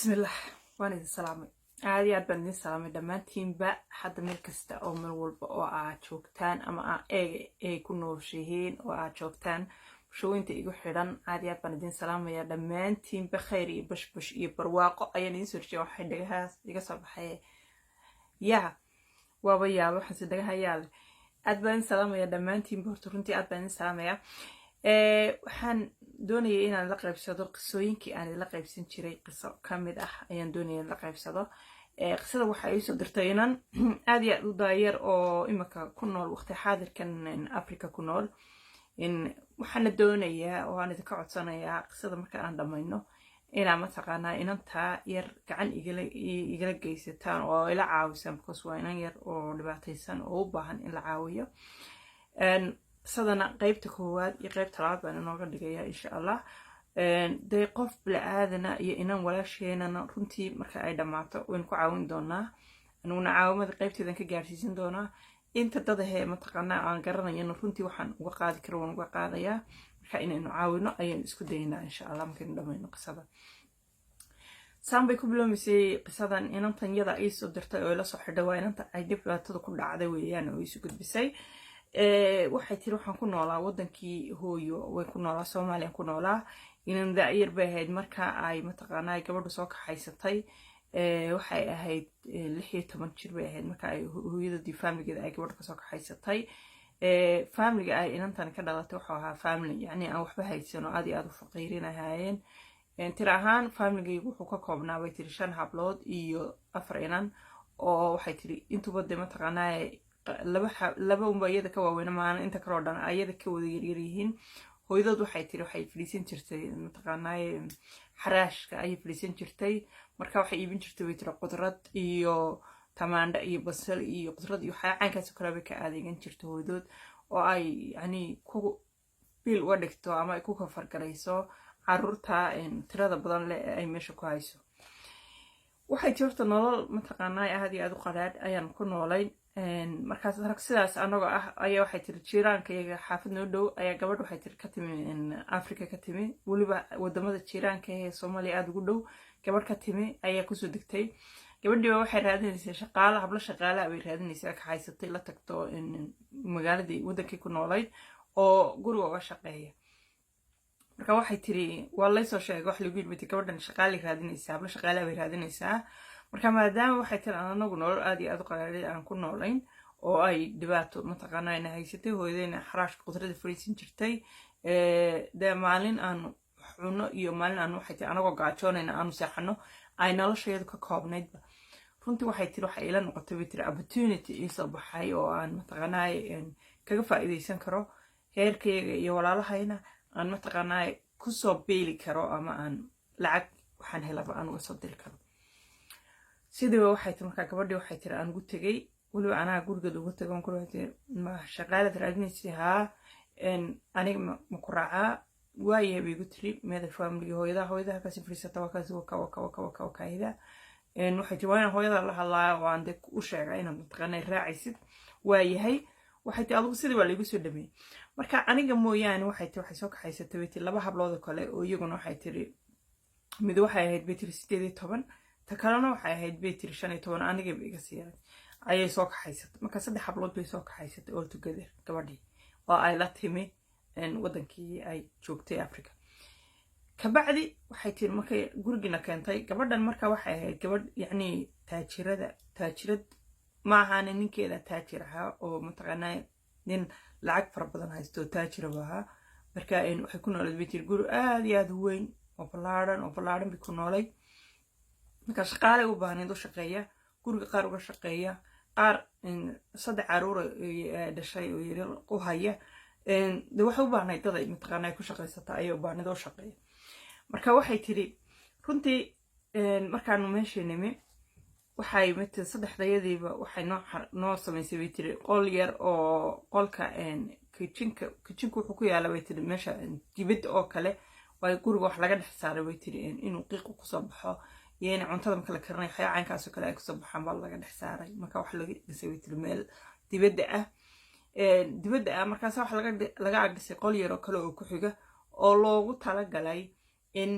بسم الله وانا idin salaamay aad iyo aad baan idin salaamay dhammaantiinba hadda meel kasta oo meel walba oo aad joogtaan ama ay ku nooshihiin oo aad joogtaan shooyinta igu xidhan aad iyo aad baan idin salaamaya dhammaantiinba khayr iyo bashbash iyo barwaaqo ayaan idin soo rajay waxay dhagahaas iga soo baxay yaa waaba yaab waxaan si dhagaha yaal aad baan idin salaamaya dhammaantiinba horta runtii aad baan idin salaamaya waxaan doonayay inaan la qaybsado qisooyinkii aan la qaybsan jiray qiso kamid ah ayaan doonayay in la qaybsado qisada waxa ay soo dirtay inaan aad iyo aad u daayar oo imika ku nool waqti xaadirkan Afrika ku nool in waxaan doonayaa oo aan idinka codsanayaa qisada marka aan dhamayno inaan mataqaanaa inanta yar gacan igala geysataan oo ila caawisan because waa inan yar oo dhibaataysan oo u baahan in la caawiyo sadana qaybta koowaad iyo qaybta labaad baan inooga dhigayaa insha Allah day qof bilaaadana iyo inan walaasheenana runtii marka ay dhamaato waan ku caawin doonaa anuna caawimada qaybteedan ka gaarsiisan doonaa inta dadahe mataqaanaa aan garanayno runtii waxaan uga qaadi karo waan uga qaadayaa marka inaynu caawino ayaan isku daynaa insha Allah markaynu dhamayno qisada saambay ku bilowmisay qisadan inantan yada ay soo dirtay oo la soo xidhay waa inanta ay dhibaatada ku dhacday weeyaan oo isu gudbisay waxay tiri waxaan ku noolaa wadankii hooyo way ku noolaa Soomaaliya ku noolaa inan daayir bay ahayd marka ay mataqaanaa gabadhu soo kaxaysatay waxay ahayd 16 jir bay ahayd marka ay hooyadii family-geeda ay gabadhu ka soo kaxaysatay family-ga ay inantan ka dhalatay waxa ahaa family yani aan waxba haysan oo aad iyo aad u faqiirin ahaayeen tira ahaan family-gaygu wuxuu ka koobnaa way tiri 5 hablood iyo 4 inan oo waxay tiri intuba de mataqaanaa laba umbayada ka waaweyn maana inta kale oo dhan ayada ka wada yar yihiin hooyadoodu waxay tiri waxay filiisan jirtay mataqaanaa xaraashka ay filiisan jirtay marka waxay iibin jirtay way tiri qudrad iyo tamaandho iyo basal iyo qudrad iyo xayaankaas kale bay ka adeegan jirtay hooyadood oo ay yani ku bil uga dhigto ama ay ku kafargarayso caruurta tirada badan leh ay meesha ku hayso waxay jirto nolol mataqaanaa aad iyo aad u qaraad ayaan ku noolay markaas rag sidaas anaga ah ayaa waxay tiri jiiraankayaga xaafad noo dhow ayaa gabadh waxay tiri ka timi Afrika ka timi waliba wadamada jiiraanka ee Soomaaliya aad ugu dhow gabadh ka timi ayaa ku soo degtay gabadhii waxay raadinaysaa shaqaale hablo shaqaale ay raadinaysaa ka haysatay la tagto magaaladii wadankii ku noolayd oo guriga uga shaqeeya marka waxay tiri waa la soo sheegay wax lagu yimid gabadhan shaqaale raadinaysaa hablo shaqaale ay raadinaysaa marka maadaama waxay tiri anagu nolol aad iyo aad u qaraarida aan ku noolayn oo ay dhibaato mataqaanaa inay haysatay hooyadeyna xaraashka qudrada fariisin jirtay de maalin aan xuno iyo maalin aan waxay tiri anagoo gaajoonayna aanu seexano ay nolosheedu ka koobnaydba runtii waxay tiri waxay ila noqotay bay tiri opportunity ii soo baxay oo aan mataqaanaa kaga faa'iideysan karo heerkayga iyo walaalahayna aan mataqaanaa ku soo beeli karo ama aan lacag waxaan helaba aan uga soo diri karo sidii waxay tiri marka gabadhii waxay tiri aan ugu tagay waliba anaa gurigeeda ugu tagan ku raadiyay ma shaqaalad raadinaysi aniga ma ku raacaa waayahay bay igu tiri meeda family hooyadaha ka sifrisata waa kaasi waka kaayda waxay tiri waan hooyada la hadlaa waan de u sheegay inaan mataqaanay raacaysid waayahay waxay tiri adigu sidii waa la igu soo dhameeyay marka aniga mooyaane waxay tiri waxay soo kaxaysatay bay tiri laba hablood kale oo iyaguna waxay tiri mid waxay ahayd bay tiri 18 ta kalena waxay ahayd bay tiri 15 aniga iga siiray ayay soo kaxaysatay marka saddex hablood bay soo kaxaysatay all together gabadhii oo ay la timi wadankii ay joogtay Afrika kabacdi waxay tiri markay gurigina keentay gabadhan marka waxay ahayd gabadh yani taajirad ma ahaan ninkeeda taajir ahaa oo mataqaanaa nin lacag fara badan haysto taajir ahaa marka waxay ku noolayd bay tiri guri aad iyo aad u weyn oo ballaaran bay ku noolay marka shaqaale u baahnid u shaqeeya guriga qaar uga shaqeeya qaar saddex caruur dhashay oo yar u haya de waxa u baahnay dad ay mataqaanaa ku shaqeysata ay u baahnid oo shaqeeya marka waxay tiri runtii markaanu meeshii nimi waxay mid saddexdayadiiba waxay noo samaysay bay tiri qol yar oo qolka kitchenka wuxuu ku yaala bay tiri meesha dibadda oo kale way guriga wax laga dhex saaray bay tiri inuu qiiq ku soo baxo يعني cuntada marka la karinayo xayaankaas oo kale ay ku soo baxaan baa laga dhex saaray marka wax laga dhisay witr meel dibadda ah markaas wax laga agdhisay qol yar oo kale oo ku xiga oo loogu tala galay in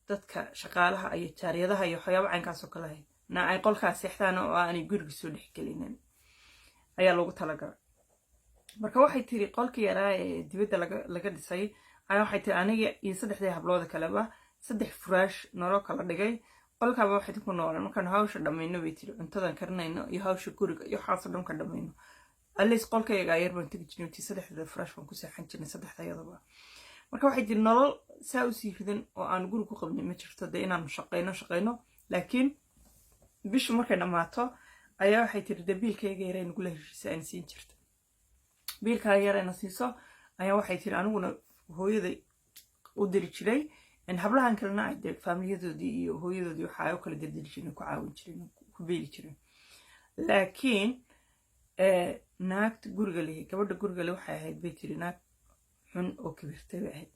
dadka shaqaalaha iyo jaariyadaha iyo waxyaabo caynkaasoo kale ahayd na ay qolkaas seexdaan oo aanay guriga soo dhex gelinin ayaa loogu talagalay. marka waxay tiri qolkii yaraa ee dibadda laga dhisay ayaa waxay tiri aniga iyo saddexdii hablooda kaleba 3 furaash nolol kala dhigay. qolkaaba waxay ku noolaan markaan hawsha dhamayno bay tiri cuntadan karinayno iyo hawsha guriga iyo waxaas dhan ka dhamayno alleys qolkayga ayar baan tagi jirnay 3 furaash baan ku seexan jirnay saddexdayadaba. marka waxay tiri nolol saa u sii ridan oo aan guri ku qabnay ma jirto dee inaan shaqayno laakiin bishu markay dhamaato ayaa waxay tiri dee biilkayga yar ay nagula heshiisay aan siin jirta. biilkaaga yar ayna siiso ayaa waxay tiri aniguna hooyaday u diri jiray in hablahan kalena ay dee faamiliyadoodii iyo hooyadoodii waxa ay u kala dardiri jireen ku caawin jireen ku beeli jireen. laakiin naagta guriga leh gabadha guriga leh waxay ahayd bay tiri naag xun oo kibirtay bay ahayd.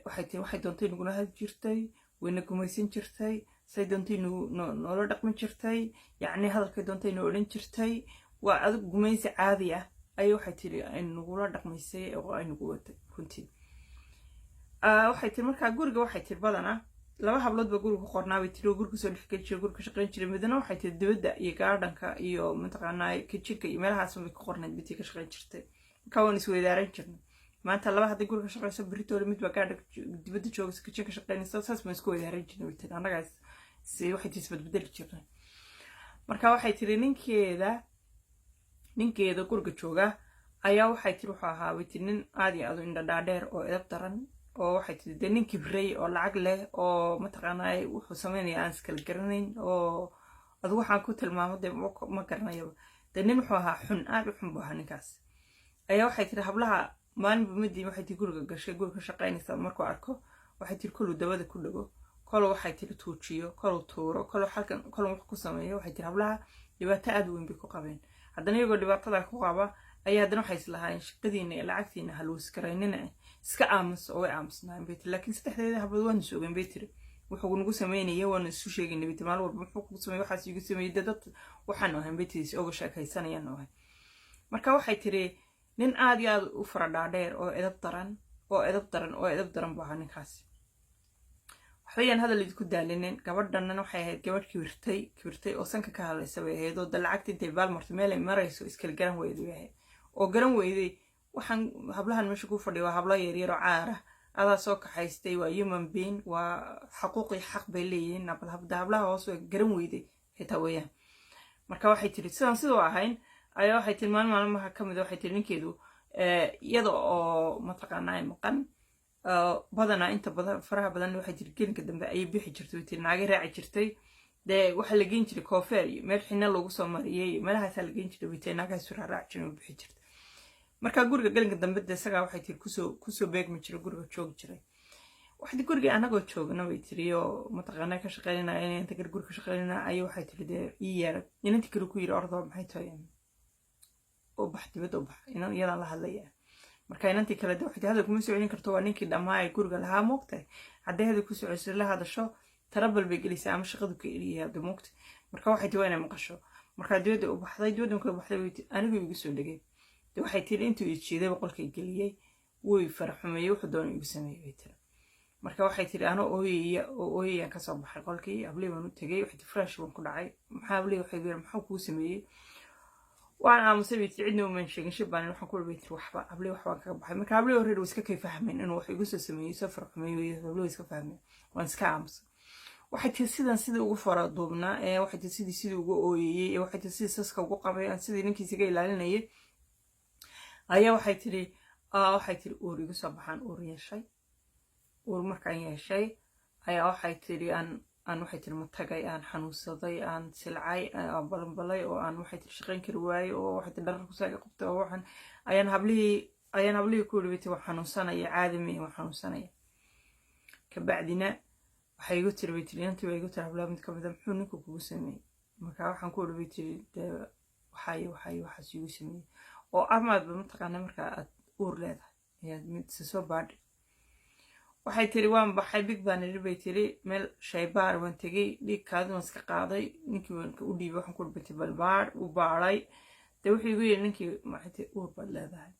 waxay tiri waxay doontay nagula hadli jirtay wayna gumaysan jirtay say doontay noola dhaqmi jirtay yacni hadalkay doontay noo odhan jirtay waa adag gumaysi caadi ah ayay waxay tiri ay nagula dhaqmaysay oo ay nagu watay runtii. waxay tiri markaa guriga waxay tiri badanaa 2 hablood ba guriga ku qornaa bay tiri oo guriga soo dhex geli jiray guriga shaqayn jiray midna waxay tiri dibadda iyo gardenka iyo mataqaanaa kitchenka iyo meelahaas bay ku qornayd bitii ka shaqayn jirtay. marka waan isweydaaran jirnay maanta 2 hadii guriga shaqayso beritoole mid ba gardenka dibadda joogaysa kitchenka shaqaynaysa saas ma isku weydaaran jirnay bay tiri annagaas si waxay tiri isbedbedeli jirnay. marka waxay tiri ninkeeda guriga jooga ayaa waxay tiri wuxuu ahaa way tiri nin aad iyo aad u indha dhaadheer oo edab daran oo waxay tiri dee nin kibray oo lacag leh oo mataqaanaa wuxuu sameynaya aan iskala garanayn oo adigu waxaan ku tilmaamo dee ma garanayaba dee nin wuxuu ahaa xun aad u xun buu ahaa ninkaas. ayaa waxay tiri hablaha maalinba midii waxay tiri guriga gashay guriga shaqaynaysa markuu arko waxay tiri koluu dabada ku dhago koluu waxay tiri tuujiyo koluu tuuro koluu halkan koluu wax ku sameeyo waxay tiri hablaha dhibaato aad u weyn bay ku qabeen. haddana iyagoo dhibaatada ku qaba ayaa haddana waxay islahaayeen shaqadiina iyo lacagtiina halwis karaynina iska aamus oo way aamusnaan bay tiri laakiin saddexdeeda hablood waan isoogan bay tiri wuxuu nagu sameynaya waan isu sheegaynay bay tiri maalin walba muxuu kugu sameeyay waxaas igu sameeyay dad waxaan ahayn bay tiri oga sheekaysanayaan oo marka waxay tiri nin aad iyo aad u fara dhaadheer oo edab daran baa ahaa ninkaasi. waxbayaan hadal idinku daalinin gabadhanna waxay ahayd gabadh kibirtay oo sanka ka hadlaysa bay ahayd oo lacagta intay baalmarto meel ay marayso iskala garan weyday bay ahayd oo garan weyday waxaan hablahan meesha ku fadhiyo waa hablo yaryar oo caar ah adaa soo kaxaystay waa human being waa xaquuqi xaq bay leeyihiin hablaha hoos way garan weyday xitaa weeyaan. marka waxay tiri sidoo ahayn ayaa waxay tiri maalmaha ka mid waxay tiri ninkeedu iyada oo mataqaanaa maqan badanaa inta badan faraha badan waxay tiri gelinka dambe ayay bixi jirtay way tiri naagay raaci jirtay dee waxa la geyn jiray koofeer iyo meel xina loogu soo mariyay meelahaas la geyn jiray way tiri naagaas raaci jiray bixi jirtay. marka guriga gelinka dambe isaga waxay tiri kusoo beegmi jiray guriga joogi jiray. waxay guriga anagoo joogna way tiri oo mataqaanaa ka shaqaynayna inta guriga ka shaqaynayna ayay waxay tiri dee ii yeeray inantii kale ku yiri ordo maxay tahay oo bax dibadda oo bax iyadaan la hadlaya. marka inantii kale dee waxay hadal kuma soo celin karto waa ninkii dhammaay guriga lahaa moogtay haddii hadal ku soo celiso la hadasho tarabal bay gelisay ama shaqadu ka eriyay hadda moogtay. marka waxay tiri waa inay maqasho marka dibadda u baxday dibadda markay baxday way tiri anigu igu soo dhagay dee waxay tiri intuu ii jeeday qolkay geliyay way faraxumeeyay wuxuu doonay igu sameeyay way tiri. marka waxay tiri ana ooyaya ka soo baxay qolkii ablay baan u tagay waxay tiri fresh baan ku dhacay maxaa ablay waxay yiri maxaa kuu sameeyay waan aamusay bay tiri cidna uma sheegin shibaan waxaan ku dhibay tiri waxba ablay waxbaan kaga baxay. marka ablay hore iska kay fahmeen inuu wax igu soo sameeyay soo faraxumeeyay ablay iska fahmeen waan iska aamusay. waxay tiri sidii ugu fara duubnaa waxay tiri sidii ugu ooyayay waxay tiri sidii saska ugu qabay aan sidii ninkiisa ga ilaalinayay ayaa waxay tiri uur igu soo baxaan uur yeeshay uur markaan yeeshay ayaa waxay tiri aan waxay tiri matagay aan xanuunsaday aan silcay aan balanbalay oo aan waxay tiri shaqayn kari waayay oo waxay tiri dharar ku saaga qabtay oo waxaan ayaan hablihii ku dhibay wax xanuunsanaya caadimi wax xanuunsanaya. kabacdina waxay igu tiri bay tiri intii way igu tiri hablaha mid kamid ah muxuu ninku kugu sameeyay. marka waxaan ku dhibay tiri waxaas igu sameeyay oo amaadba mataqaanaa marka aad uur leedahay ayaad mid soo baadhi. waxay tiri waan baxay big baan bay tiri meel shaybaar waan tagay dhiigkaaduna iska qaaday ninkii waan u dhiibay waxaan ku dhibay balbaar u baaray dee wuxuu igu yiri ninkii maxay tiri uur baad leedahay.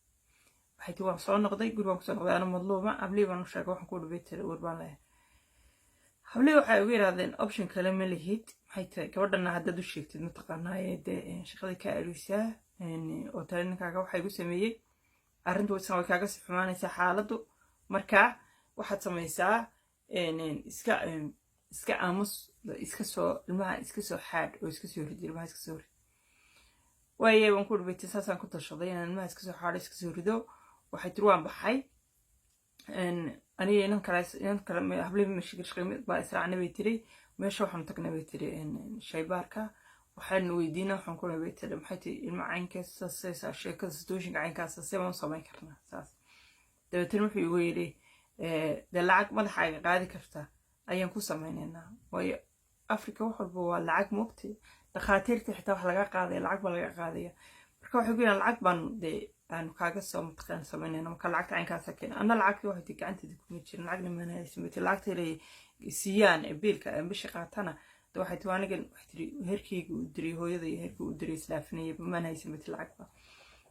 waxay tiri waan soo noqday guri waan ku soo noqday ana madluuma ablii baan u sheegay waxaan ku dhibay tiri uur baan leeyahay. hablii waxay ugu yiraahdeen option kale ma lihid maxay tahay gabadhana haddaad u sheegtid mataqaanaa dee shaqadii ka arisaa oo tale ninkaaga waxay igu sameeyey arrintu way kaaga sii xumaanaysaa xaaladdu markaa waxaad samaysaa iska aamus iska soo ilmaha iska soo xaadh oo iska soo rid ilmaha iska soo rid waaye waan ku dhibaytay saasaan ku tashaday inaan ilmaha iska soo xaadho iska soo rido waxay tiri waan baxay aniga inan kale hablii mashigashqimid baa israacna bay tiri meesha waxaan tagnay bay tiri shaybaarka waxaan weydiina waxaan ku nabay tiri maxay tiri ilma caynkaasa saysaa sheekada situationka caynkaasa sibaan u samayn karnaa saas dabeetana wuxuu igu yidhi dee lacag madaxaaga qaadi kartaa ayaan ku samaynaynaa waayo africa wax walba waa lacag moogtay dhakhaatiirta xitaa wax laga qaadaya lacag baa laga qaadaya marka waxay ku yidhahan lacag baan dee aanu kaaga soo mataqaan samaynayna marka lacagta caynkaasa keena anna lacagtii waxay tii gacanteeda kuma jirin lacagna manaysamati lacagta ilay siiyaan biilka bishi qaatana de waxay tii anigan waxay tiri herkeyga u diriyay hooyada iyo herkii u diriyay islaafinaya maan haysamati lacagba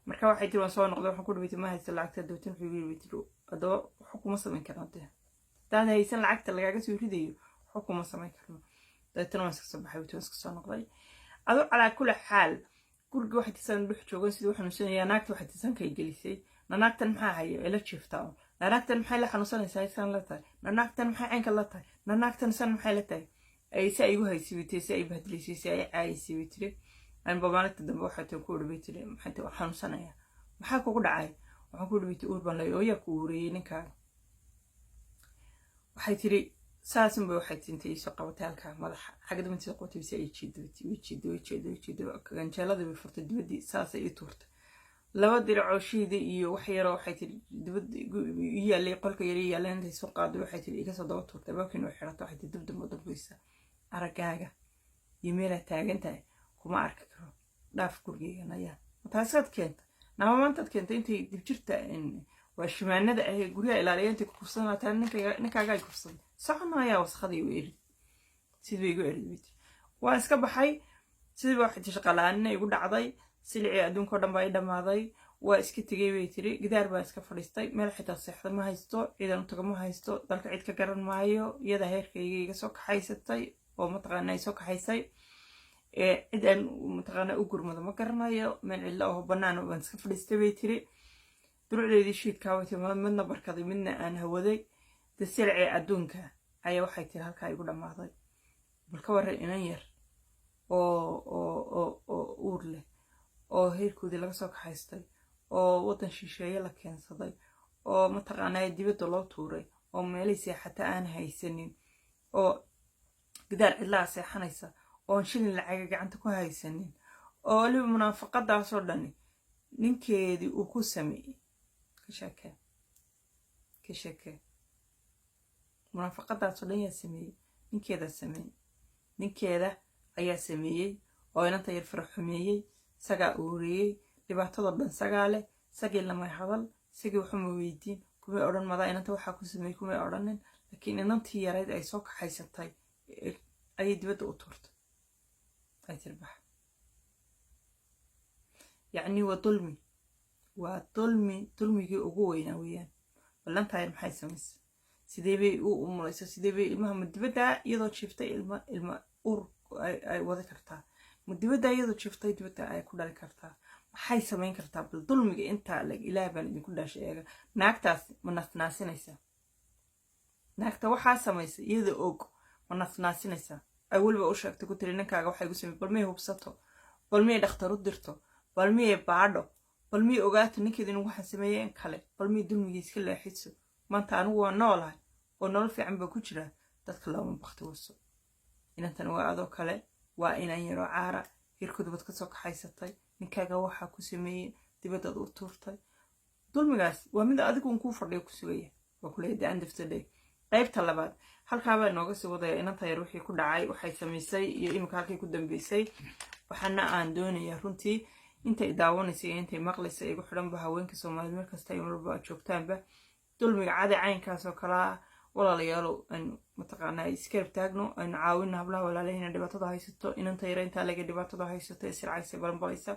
marka waxay tiri waan soo noqday waxaan ku dhibaytay ma haysta lacagta dabeetana wuxuu yiri tiri adoo wax kuma samayn karno dee hadaan haysan lacagta lagaaga soo ridayo wax kuma samayn karno dabeetana waan iska soo baxay waan iska soo noqday adoo calaa kulli xaal guriga waxay tisan dhex joogan sidii waxaan xanuunsanaya naagta waxay tisan kay gelisay naagtan maxaa hayo ila jiiftaa naagtan maxay la xanuunsanaysaa san la tahay naagtan maxay caynka la tahay naagtan san maxay la tahay ay si ay ugu haysibitay si ay bahdilisay si ay caayisibitay aan babaalinta dambe waxay tii ku dhibaytay maxay tii xanuunsanaya maxaa kugu dhacay waxaan ku dhibaytay uur baan leeyahay oo yaa ku uuriyay ninkaaga waxay tiri saasan bay waxay tintay soo qabatay halka madaxa xagga dambe soo qotay si ay jiido ganjeelada bay furtay dibadii saas ay tuurtay laba dirac shiidi iyo wax yar oo waxay tiri dibad yaalay qolka yar yaaleen intay soo qaaday waxay tiri iga soo daba tuurtay baakin way xirato waxay dib dib u dambeysa aragaaga yimeela taagantahay kuma arki karo dhaaf gurigeyga ayaa taasaad keenta nama maantaad keenta intay dib jirta waa shimaanada ay guriga ilaaliyeentii ku kufsanaataan ninkaaga ay kufsan soconayaa waskhadii u erid sidii igu erid waa iska baxay sidii waxay shaqalaanina igu dhacday silicii adduunka oo dhan baa i dhamaaday waa iska tegay bay tiri gidaar baa iska fadhiistay meel xitaa seexda ma haysto ciidan u taga ma haysto dalka cid ka garan maayo iyada heerkayga iga soo kaxaysatay oo mataqaana ay soo kaxaysay cid aan mataqaana u gurmado ma garanayo meel cidla oo bannaan baan iska fadhiistay bay tiri durucdeedii shiidkaa way tiri midna barkaday midna aan hawaday de silicii adduunka ayaa waxay tiri halkaa igu dhammaaday bal ka warran inan yar oo uur leh oo heerkoodii laga soo kaxaystay oo waddan shisheeye la keensaday oo mataqaanaa dibadda loo tuuray oo meelay seexata aan haysanin oo gidaar cidlaa seexanaysa oon shilin lacaga gacanta ku haysanin oo waliba munaafaqadaasoo dhani ninkeedii uu ku sameeyey ka sheekee munaafaqadaasoo dhan yaa sameeyey ninkeeda ayaa sameeyey oo inanta yar fara xumeeyey isagaa uuriyey dhibaatadoo dhan sagaa leh isagii lamay hadal isagii waxuma weydiin kumay odhan madaa inanta waxaa ku sameeyey kumay odhanin laakiin inantii yarayd ay soo kaxaysatay ayay dibadda u tuurtay ay tirbax yacni waa dulmigii ugu weynaa weeyaan ballantaa yar maxay samaysay sidee bay u umulaysa sidee bay ilmaha madibaddaa iyadoo jiiftay ilma ur ay wadi kartaa madibaddaa iyadoo jiiftay dibadda ay ku dhali kartaa maxay samayn kartaa bal dulmiga intaa leg ilaah baan idinku dhaashay eega naagtaas ma nasnaasinaysaa naagta waxaa samaysay iyada og ma nasnaasinaysaa ay weliba u sheegtay ku tiri ninkaaga waxay gu samey bal miyay hubsato bal miyay dhakhtar u dirto bal miyay baadho bal miyay ogaato ninkeeda inuu waxaan sameeyeen kale bal miyay dulmigii iska leexiso maanta anigu waa noolahay oo nolol fiican baa ku jira dadka looma bakti waso inantan waa adoo kale waa inan yaroo caara hirkooda bad ka soo kaxaysatay ninkaaga waxaa ku sameeyeen dibaddaad u tuurtay dulmigaas waa mid adigu un kuu fadhiyo ku sugaya waa kuleeya the end of the day qaybta labaad halkaabaa inooga sii wadaya inanta yar wixii ku dhacay waxay samaysay iyo imika halkii ku dambeysay waxaana aan doonayaa runtii intay daawanaysay iyo intay maqlaysay igu xidhanba haweenka soomaaliyed meel kasta iyo marba aad joogtaanba dulmiga cadi caynkaas oo kalaa walaalayaalow aynu mataqaanaa iskarab taagno aynu caawino hablaha walaalahayna dhibaatada haysato inanta yara intaa laga dhibaatada haysato ee sircaysa balanbalaysa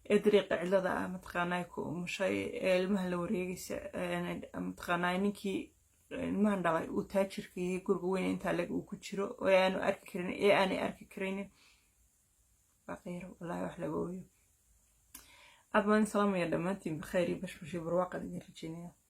ee dariiqa cidlada ah mataqaanaa ku umushay ee ilmaha la wareegaysa mataqaanaa ninkii ilmahan dhalay uu taajirkii guriga weyn intaa leg uu ku jiro oo aanu arki karin ee aanay arki karaynin baqiiro wallaahi wax laga ooyo aad baan salaamaya dhammaantiin bikhair iyo bashbash iyo barwaaqo idin rajeynayaa